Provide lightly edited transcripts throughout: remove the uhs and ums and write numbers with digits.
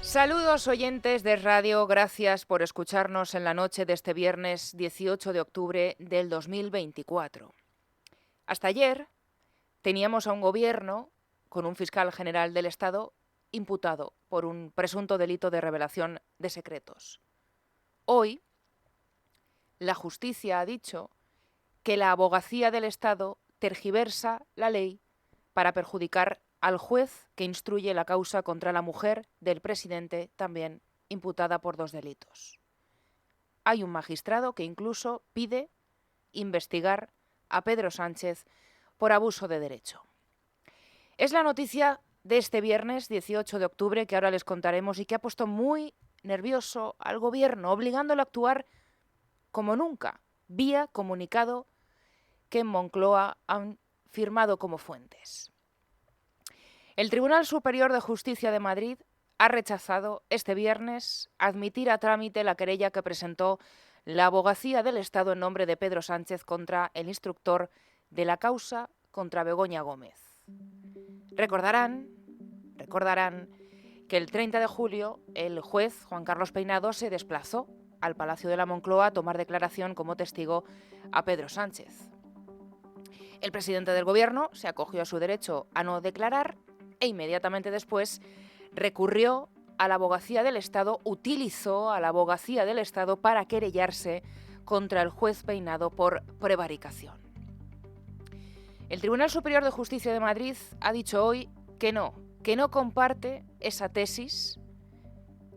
Saludos oyentes de radio, gracias por escucharnos en la noche de este viernes 18 de octubre del 2024. Hasta ayer teníamos a un gobierno con un fiscal general del Estado imputado por un presunto delito de revelación de secretos. Hoy, la justicia ha dicho que la abogacía del Estado tergiversa la ley para perjudicar al juez que instruye la causa contra la mujer del presidente, también imputada por 2 delitos. Hay un magistrado que incluso pide investigar a Pedro Sánchez por abuso de derecho. Es la noticia de este viernes 18 de octubre que ahora les contaremos y que ha puesto muy nervioso al gobierno, obligándolo a actuar como nunca, vía comunicado que en Moncloa han firmado como fuentes. El Tribunal Superior de Justicia de Madrid ha rechazado este viernes admitir a trámite la querella que presentó la abogacía del Estado en nombre de Pedro Sánchez contra el instructor de la causa contra Begoña Gómez. Recordarán que el 30 de julio el juez Juan Carlos Peinado se desplazó al Palacio de la Moncloa a tomar declaración como testigo a Pedro Sánchez. El presidente del Gobierno se acogió a su derecho a no declarar e inmediatamente después recurrió a la abogacía del Estado, utilizó a la abogacía del Estado para querellarse contra el juez Peinado por prevaricación. El Tribunal Superior de Justicia de Madrid ha dicho hoy que no comparte esa tesis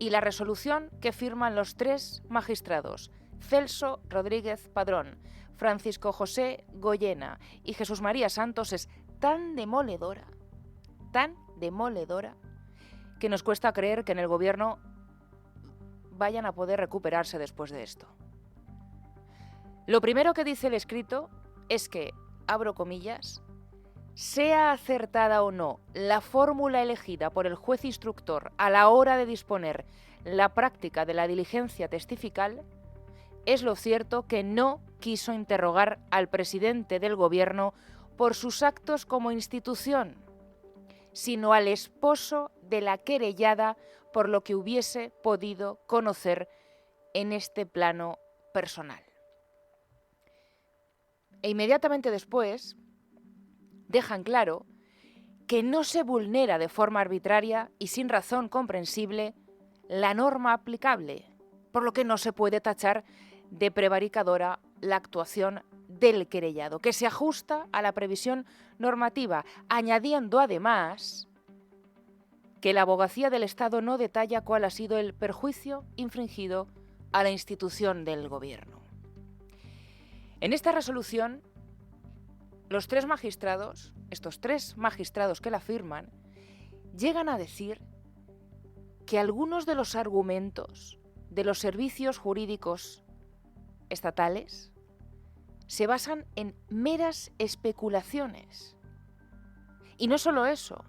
y la resolución que firman los 3 magistrados, Celso Rodríguez Padrón, Francisco José Goyena y Jesús María Santos, es tan demoledora, que nos cuesta creer que en el gobierno vayan a poder recuperarse después de esto. Lo primero que dice el escrito es que, abro comillas, sea acertada o no la fórmula elegida por el juez instructor a la hora de disponer la práctica de la diligencia testifical, es lo cierto que no quiso interrogar al presidente del gobierno por sus actos como institución, sino al esposo de la querellada por lo que hubiese podido conocer en este plano personal. E inmediatamente después dejan claro que no se vulnera de forma arbitraria y sin razón comprensible la norma aplicable, por lo que no se puede tachar de prevaricadora la actuación del querellado, que se ajusta a la previsión normativa, añadiendo además que la abogacía del Estado no detalla cuál ha sido el perjuicio infringido a la institución del gobierno. En esta resolución, los 3 magistrados, estos 3 magistrados que la firman, llegan a decir que algunos de los argumentos de los servicios jurídicos estatales se basan en meras especulaciones. Y no solo eso,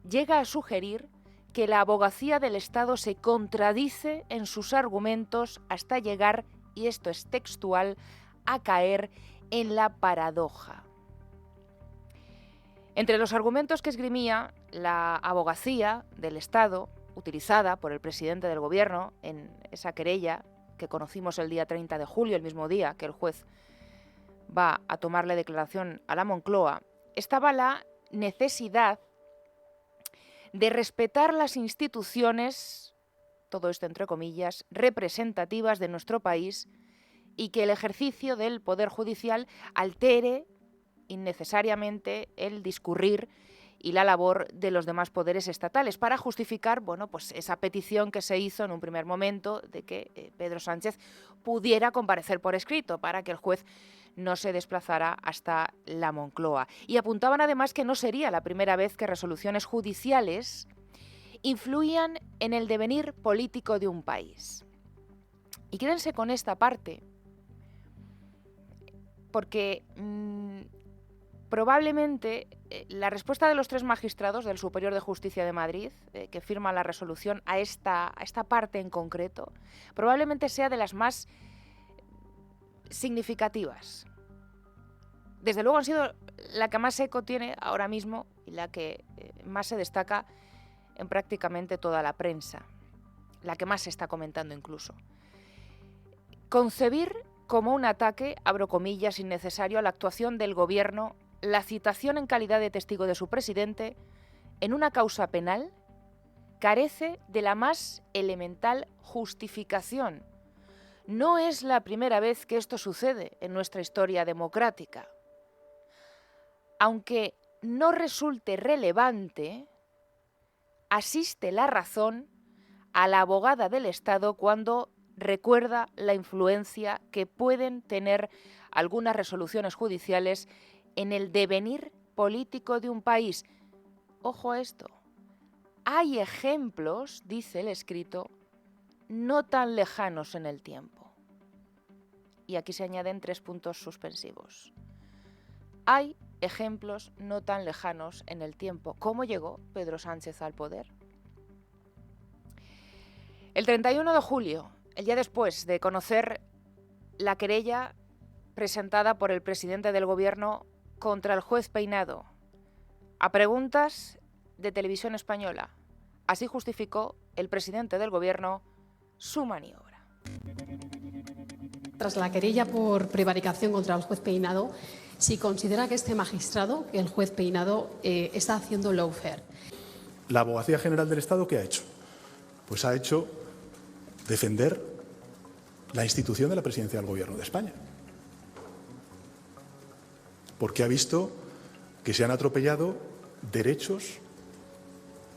llega a sugerir que la abogacía del Estado se contradice en sus argumentos hasta llegar, y esto es textual, a caer en la paradoja. Entre los argumentos que esgrimía la abogacía del Estado, utilizada por el presidente del Gobierno en esa querella que conocimos el día 30 de julio, el mismo día que el juez va a tomarle declaración a la Moncloa, estaba la necesidad de respetar las instituciones, todo esto entre comillas, representativas de nuestro país y que el ejercicio del Poder Judicial altere innecesariamente el discurrir y la labor de los demás poderes estatales para justificar, pues esa petición que se hizo en un primer momento de que Pedro Sánchez pudiera comparecer por escrito para que el juez no se desplazara hasta la Moncloa. Y apuntaban además que no sería la primera vez que resoluciones judiciales influían en el devenir político de un país. Y quédense con esta parte, porque probablemente la respuesta de los 3 magistrados del Superior de Justicia de Madrid, que firman la resolución a esta parte en concreto, probablemente sea de las más significativas. Desde luego han sido la que más eco tiene ahora mismo y la que más se destaca en prácticamente toda la prensa, la que más se está comentando incluso. Concebir como un ataque, abro comillas, innecesario a la actuación del Gobierno, la citación en calidad de testigo de su presidente en una causa penal carece de la más elemental justificación. No es la primera vez que esto sucede en nuestra historia democrática. Aunque no resulte relevante, asiste la razón a la abogada del Estado cuando recuerda la influencia que pueden tener algunas resoluciones judiciales en el devenir político de un país. Ojo a esto. Hay ejemplos, dice el escrito, no tan lejanos en el tiempo. Y aquí se añaden 3 puntos suspensivos. Hay ejemplos no tan lejanos en el tiempo. ¿Cómo llegó Pedro Sánchez al poder? El 31 de julio, el día después de conocer la querella presentada por el presidente del Gobierno contra el juez Peinado, a preguntas de Televisión Española, así justificó el presidente del Gobierno su maniobra. Tras la querella por prevaricación contra el juez Peinado, si considera que este magistrado, que el juez Peinado, está haciendo lawfare. La Abogacía General del Estado, ¿qué ha hecho? Pues ha hecho defender la institución de la Presidencia del Gobierno de España. Porque ha visto que se han atropellado derechos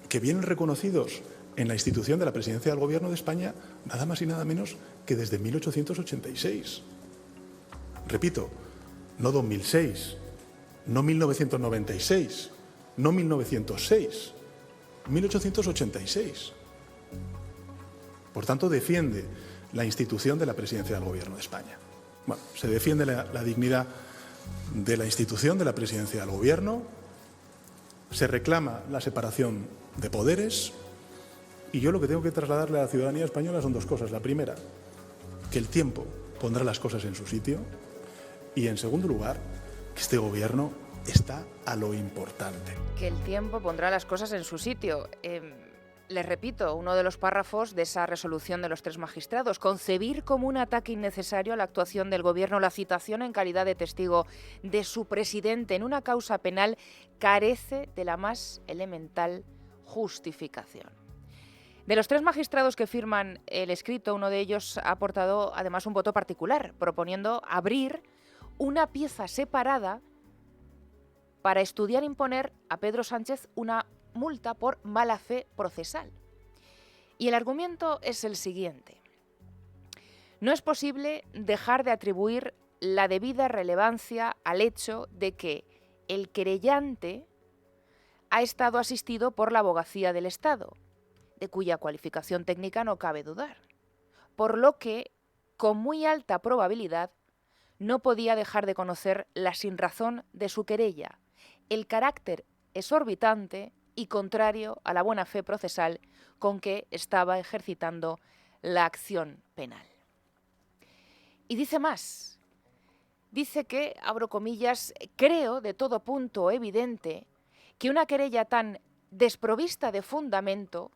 que vienen reconocidos en la institución de la Presidencia del Gobierno de España nada más y nada menos que desde 1886. Repito, no 2006, no 1996, no 1906, 1886. Por tanto, defiende la institución de la Presidencia del Gobierno de España. Bueno, se defiende la dignidad de la institución de la Presidencia del Gobierno, se reclama la separación de poderes y yo lo que tengo que trasladarle a la ciudadanía española son 2 cosas. La primera, que el tiempo pondrá las cosas en su sitio y, en segundo lugar, que este Gobierno está a lo importante. Que el tiempo pondrá las cosas en su sitio. Les repito, uno de los párrafos de esa resolución de los 3 magistrados, concebir como un ataque innecesario a la actuación del Gobierno la citación en calidad de testigo de su presidente en una causa penal carece de la más elemental justificación. De los 3 magistrados que firman el escrito, uno de ellos ha aportado además un voto particular, proponiendo abrir una pieza separada para estudiar e imponer a Pedro Sánchez una multa por mala fe procesal. Y el argumento es el siguiente. No es posible dejar de atribuir la debida relevancia al hecho de que el querellante ha estado asistido por la Abogacía del Estado, de cuya cualificación técnica no cabe dudar, por lo que, con muy alta probabilidad, no podía dejar de conocer la sinrazón de su querella, el carácter exorbitante y contrario a la buena fe procesal con que estaba ejercitando la acción penal. Y dice más, dice que, abro comillas, creo de todo punto evidente que una querella tan desprovista de fundamento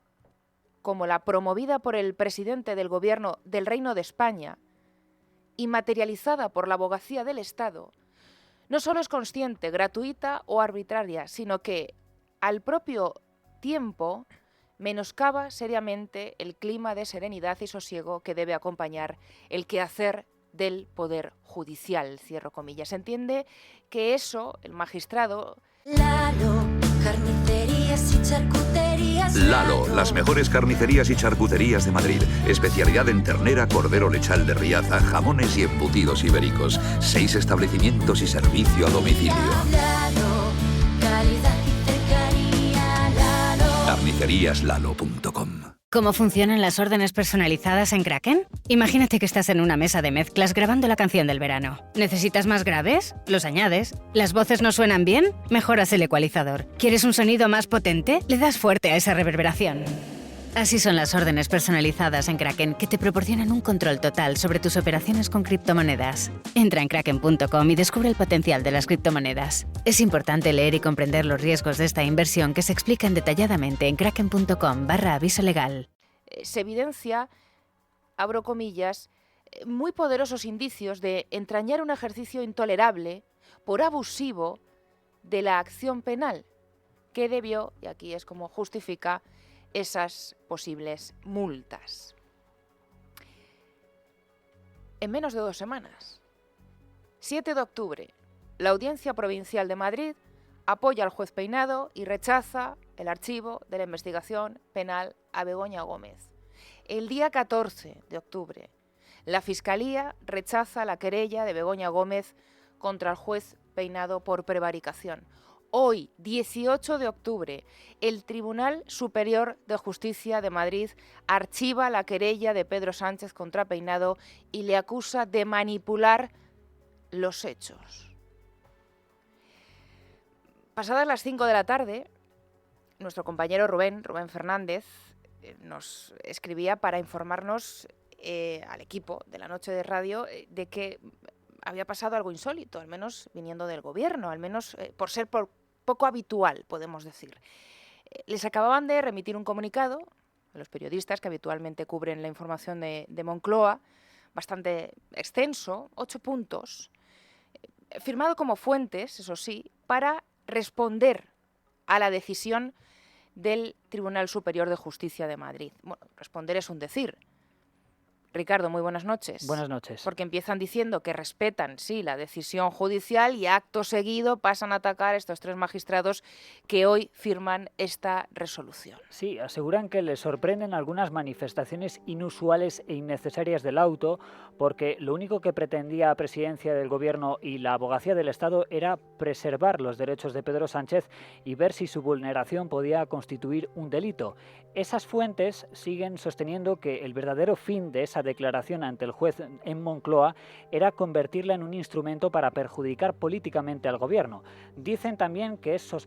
como la promovida por el presidente del Gobierno del Reino de España y materializada por la Abogacía del Estado, no solo es consciente, gratuita o arbitraria, sino que, al propio tiempo, menoscaba seriamente el clima de serenidad y sosiego que debe acompañar el quehacer del Poder Judicial, cierro comillas. Se entiende que eso, el magistrado... Lalo, carnicerías y charcuterías. Lalo, las mejores carnicerías y charcuterías de Madrid. Especialidad en ternera, cordero lechal de Riaza, jamones y embutidos ibéricos. 6 establecimientos y servicio a domicilio. Lalo, calidad y cercanía. Lalo. Carniceríaslalo.com. ¿Cómo funcionan las órdenes personalizadas en Kraken? Imagínate que estás en una mesa de mezclas grabando la canción del verano. ¿Necesitas más graves? Los añades. ¿Las voces no suenan bien? Mejoras el ecualizador. ¿Quieres un sonido más potente? Le das fuerte a esa reverberación. Así son las órdenes personalizadas en Kraken, que te proporcionan un control total sobre tus operaciones con criptomonedas. Entra en kraken.com y descubre el potencial de las criptomonedas. Es importante leer y comprender los riesgos de esta inversión, que se explican detalladamente en kraken.com/aviso legal. Se evidencia, abro comillas, muy poderosos indicios de entrañar un ejercicio intolerable por abusivo de la acción penal, que debió, y aquí es como justifica, esas posibles multas. En menos de 2 semanas, 7 de octubre, la Audiencia Provincial de Madrid apoya al juez Peinado y rechaza el archivo de la investigación penal a Begoña Gómez. El día 14 de octubre, la Fiscalía rechaza la querella de Begoña Gómez contra el juez Peinado por prevaricación. Hoy, 18 de octubre, el Tribunal Superior de Justicia de Madrid archiva la querella de Pedro Sánchez contra Peinado y le acusa de manipular los hechos. Pasadas las 5 de la tarde, nuestro compañero Rubén Fernández nos escribía para informarnos al equipo de la noche de radio de que había pasado algo insólito, al menos viniendo del gobierno, al menos por ser poco habitual, podemos decir. Les acababan de remitir un comunicado a los periodistas que habitualmente cubren la información de Moncloa, bastante extenso, 8 puntos, firmado como fuentes, eso sí, para responder a la decisión del Tribunal Superior de Justicia de Madrid. Bueno, responder es un decir. Ricardo, muy buenas noches. Buenas noches. Porque empiezan diciendo que respetan, sí, la decisión judicial y acto seguido pasan a atacar a estos 3 magistrados que hoy firman esta resolución. Sí, aseguran que les sorprenden algunas manifestaciones inusuales e innecesarias del auto, porque lo único que pretendía la Presidencia del Gobierno y la Abogacía del Estado era preservar los derechos de Pedro Sánchez y ver si su vulneración podía constituir un delito. Esas fuentes siguen sosteniendo que el verdadero fin de esa declaración ante el juez en Moncloa era convertirla en un instrumento para perjudicar políticamente al gobierno. Dicen también que esa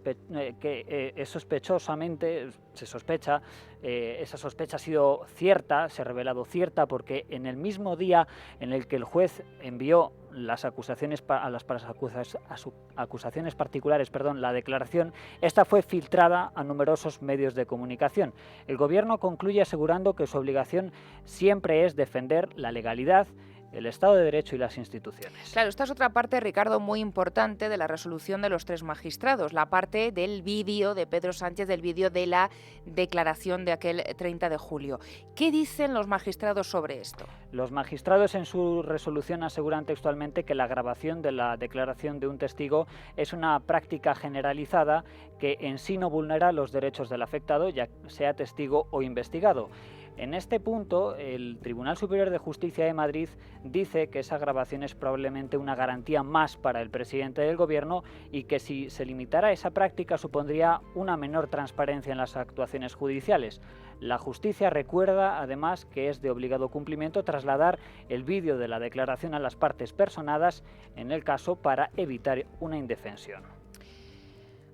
sospecha ha sido cierta, se ha revelado cierta, porque en el mismo día en el que el juez envió las acusaciones acusaciones particulares, la declaración, esta fue filtrada a numerosos medios de comunicación. El gobierno concluye asegurando que su obligación siempre es defender la legalidad, el Estado de Derecho y las instituciones. Claro, esta es otra parte, Ricardo, muy importante de la resolución de los 3 magistrados, la parte del vídeo de Pedro Sánchez, del vídeo de la declaración de aquel 30 de julio. ¿Qué dicen los magistrados sobre esto? Los magistrados en su resolución aseguran textualmente que la grabación de la declaración de un testigo es una práctica generalizada que en sí no vulnera los derechos del afectado, ya sea testigo o investigado. En este punto, el Tribunal Superior de Justicia de Madrid dice que esa grabación es probablemente una garantía más para el presidente del Gobierno y que si se limitara esa práctica supondría una menor transparencia en las actuaciones judiciales. La justicia recuerda, además, que es de obligado cumplimiento trasladar el vídeo de la declaración a las partes personadas, en el caso para evitar una indefensión.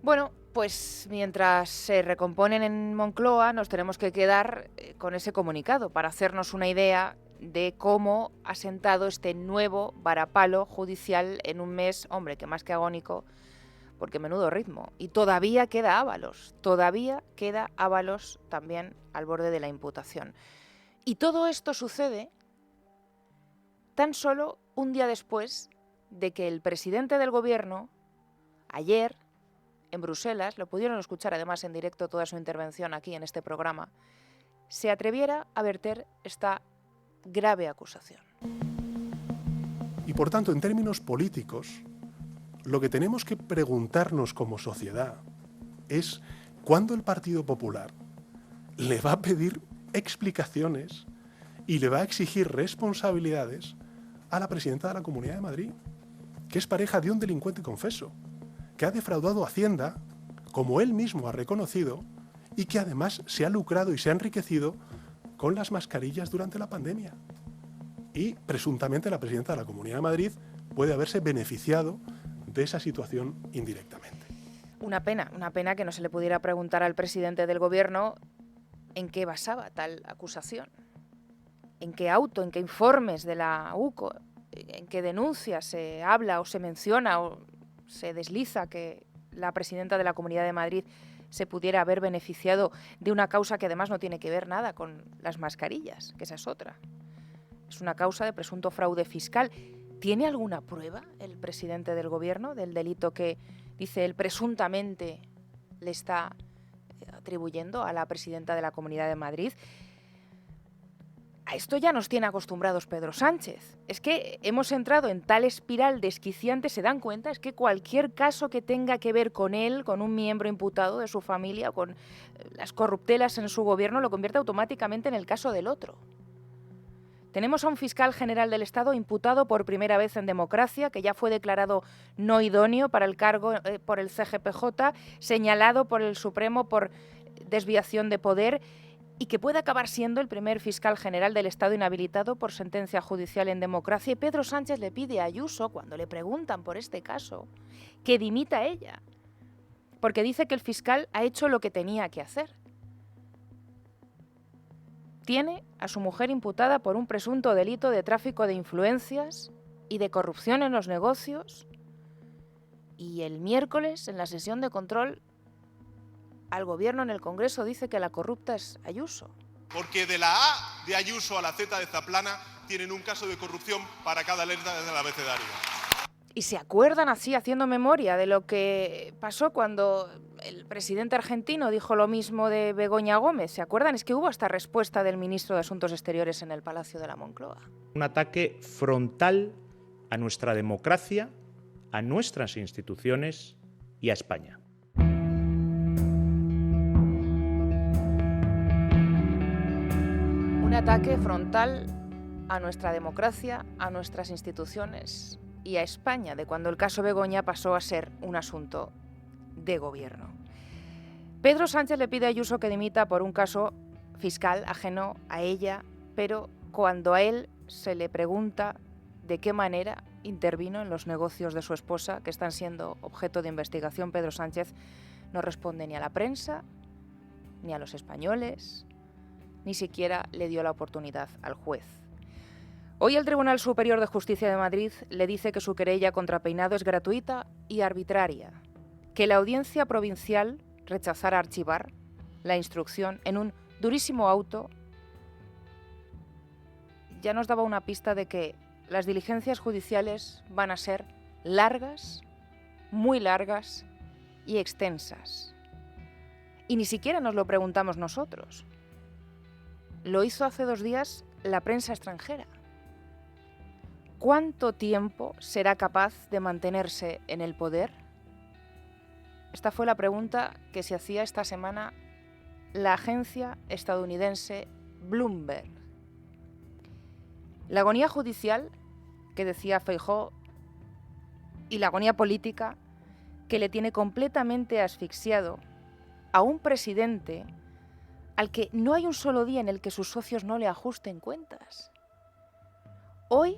Bueno, pues mientras se recomponen en Moncloa nos tenemos que quedar con ese comunicado para hacernos una idea de cómo ha sentado este nuevo varapalo judicial en un mes, hombre, que más que agónico, porque menudo ritmo. Y todavía queda Ábalos también al borde de la imputación. Y todo esto sucede tan solo un día después de que el presidente del Gobierno, ayer, en Bruselas, lo pudieron escuchar además en directo toda su intervención aquí en este programa, se atreviera a verter esta grave acusación. Y por tanto, en términos políticos, lo que tenemos que preguntarnos como sociedad es cuándo el Partido Popular le va a pedir explicaciones y le va a exigir responsabilidades a la presidenta de la Comunidad de Madrid, que es pareja de un delincuente confeso, que ha defraudado Hacienda, como él mismo ha reconocido, y que además se ha lucrado y se ha enriquecido con las mascarillas durante la pandemia. Y presuntamente la presidenta de la Comunidad de Madrid puede haberse beneficiado de esa situación indirectamente. Una pena que no se le pudiera preguntar al presidente del Gobierno en qué basaba tal acusación, en qué auto, en qué informes de la UCO, en qué denuncias se habla o se menciona o se desliza que la presidenta de la Comunidad de Madrid se pudiera haber beneficiado de una causa que además no tiene que ver nada con las mascarillas, que esa es otra. Es una causa de presunto fraude fiscal. ¿Tiene alguna prueba el presidente del Gobierno del delito que, dice él, presuntamente le está atribuyendo a la presidenta de la Comunidad de Madrid? A esto ya nos tiene acostumbrados Pedro Sánchez. Es que hemos entrado en tal espiral desquiciante, ¿se dan cuenta? Es que cualquier caso que tenga que ver con él, con un miembro imputado de su familia, o con las corruptelas en su gobierno, lo convierte automáticamente en el caso del otro. Tenemos a un fiscal general del Estado imputado por primera vez en democracia, que ya fue declarado no idóneo para el cargo por el CGPJ, señalado por el Supremo por desviación de poder, y que puede acabar siendo el primer fiscal general del Estado inhabilitado por sentencia judicial en democracia. Y Pedro Sánchez le pide a Ayuso, cuando le preguntan por este caso, que dimita a ella, porque dice que el fiscal ha hecho lo que tenía que hacer. Tiene a su mujer imputada por un presunto delito de tráfico de influencias y de corrupción en los negocios, y el miércoles, en la sesión de control al Gobierno en el Congreso, dice que la corrupta es Ayuso. Porque de la A de Ayuso a la Z de Zaplana tienen un caso de corrupción para cada letra desde el abecedario. Y se acuerdan así, haciendo memoria de lo que pasó cuando el presidente argentino dijo lo mismo de Begoña Gómez. ¿Se acuerdan? Es que hubo hasta respuesta del ministro de Asuntos Exteriores en el Palacio de la Moncloa. Un ataque frontal a nuestra democracia, a nuestras instituciones y a España. Un ataque frontal a nuestra democracia, a nuestras instituciones y a España, de cuando el caso Begoña pasó a ser un asunto de gobierno. Pedro Sánchez le pide a Ayuso que dimita por un caso fiscal ajeno a ella, pero cuando a él se le pregunta de qué manera intervino en los negocios de su esposa, que están siendo objeto de investigación, Pedro Sánchez no responde ni a la prensa, ni a los españoles, ni siquiera le dio la oportunidad al juez. Hoy el Tribunal Superior de Justicia de Madrid le dice que su querella contra Peinado es gratuita y arbitraria, que la Audiencia Provincial rechazara archivar la instrucción en un durísimo auto ya nos daba una pista de que las diligencias judiciales van a ser largas, muy largas y extensas. Y ni siquiera nos lo preguntamos nosotros. Lo hizo hace 2 días la prensa extranjera. ¿Cuánto tiempo será capaz de mantenerse en el poder? Esta fue la pregunta que se hacía esta semana la agencia estadounidense Bloomberg. La agonía judicial, que decía Feijóo, y la agonía política, que le tiene completamente asfixiado a un presidente al que no hay un solo día en el que sus socios no le ajusten cuentas. Hoy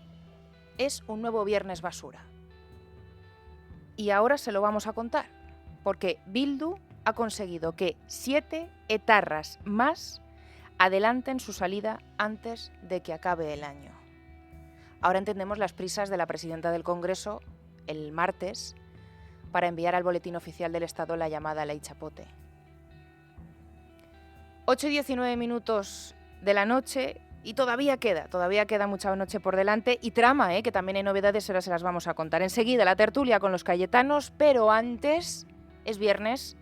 es un nuevo viernes basura. Y ahora se lo vamos a contar, porque Bildu ha conseguido que 7 etarras más adelanten su salida antes de que acabe el año. Ahora entendemos las prisas de la presidenta del Congreso el martes para enviar al Boletín Oficial del Estado la llamada Ley Chapote. 8:19 minutos de la noche y todavía queda mucha noche por delante y trama, que también hay novedades, ahora se las vamos a contar. Enseguida la tertulia con los cayetanos, pero antes es viernes,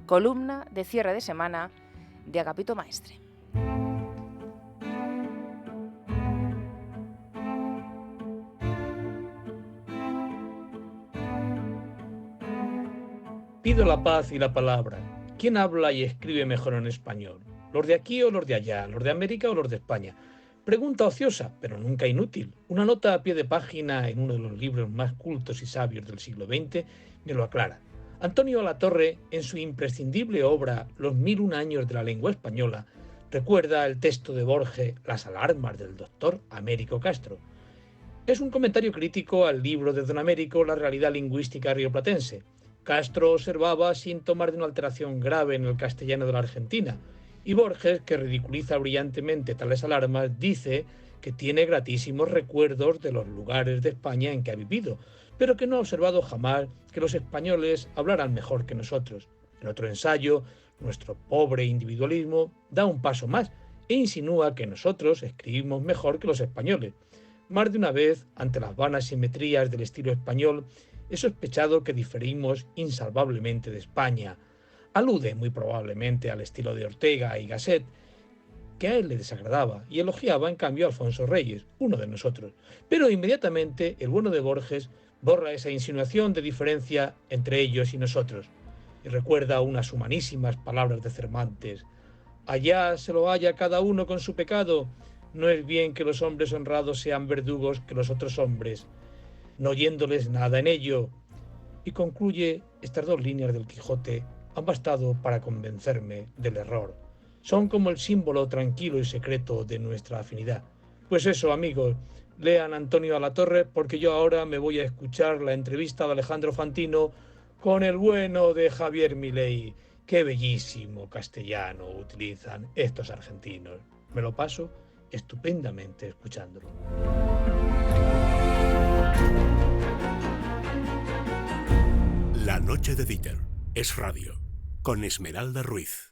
columna de cierre de semana de Agapito Maestre. Pido la paz y la palabra. ¿Quién habla y escribe mejor en español? ¿Los de aquí o los de allá? ¿Los de América o los de España? Pregunta ociosa, pero nunca inútil. Una nota a pie de página en uno de los libros más cultos y sabios del siglo XX me lo aclara. Antonio Alatorre, en su imprescindible obra Los 1001 años de la lengua española, recuerda el texto de Borges Las alarmas del doctor Américo Castro. Es un comentario crítico al libro de Don Américo La realidad lingüística rioplatense. Castro observaba síntomas de una alteración grave en el castellano de la Argentina Y Borges, que ridiculiza brillantemente tales alarmas, dice que tiene gratísimos recuerdos de los lugares de España en que ha vivido, pero que no ha observado jamás que los españoles hablaran mejor que nosotros. En otro ensayo, nuestro pobre individualismo da un paso más e insinúa que nosotros escribimos mejor que los españoles. Más de una vez, ante las vanas simetrías del estilo español, he sospechado que diferimos insalvablemente de España. Alude muy probablemente al estilo de Ortega y Gasset, que a él le desagradaba, y elogiaba en cambio a Alfonso Reyes, uno de nosotros. Pero inmediatamente el bueno de Borges borra esa insinuación de diferencia entre ellos y nosotros, y recuerda unas humanísimas palabras de Cervantes: allá se lo halla cada uno con su pecado, no es bien que los hombres honrados sean verdugos que los otros hombres, no oyéndoles nada en ello. Y concluye: estas 2 líneas del Quijote han bastado para convencerme del error. Son como el símbolo tranquilo y secreto de nuestra afinidad. Pues eso, amigos, lean Antonio Alatorre, porque yo ahora me voy a escuchar la entrevista de Alejandro Fantino con el bueno de Javier Milei. Qué bellísimo castellano utilizan estos argentinos. Me lo paso estupendamente escuchándolo. La noche de Dieter es radio, con Esmeralda Ruiz.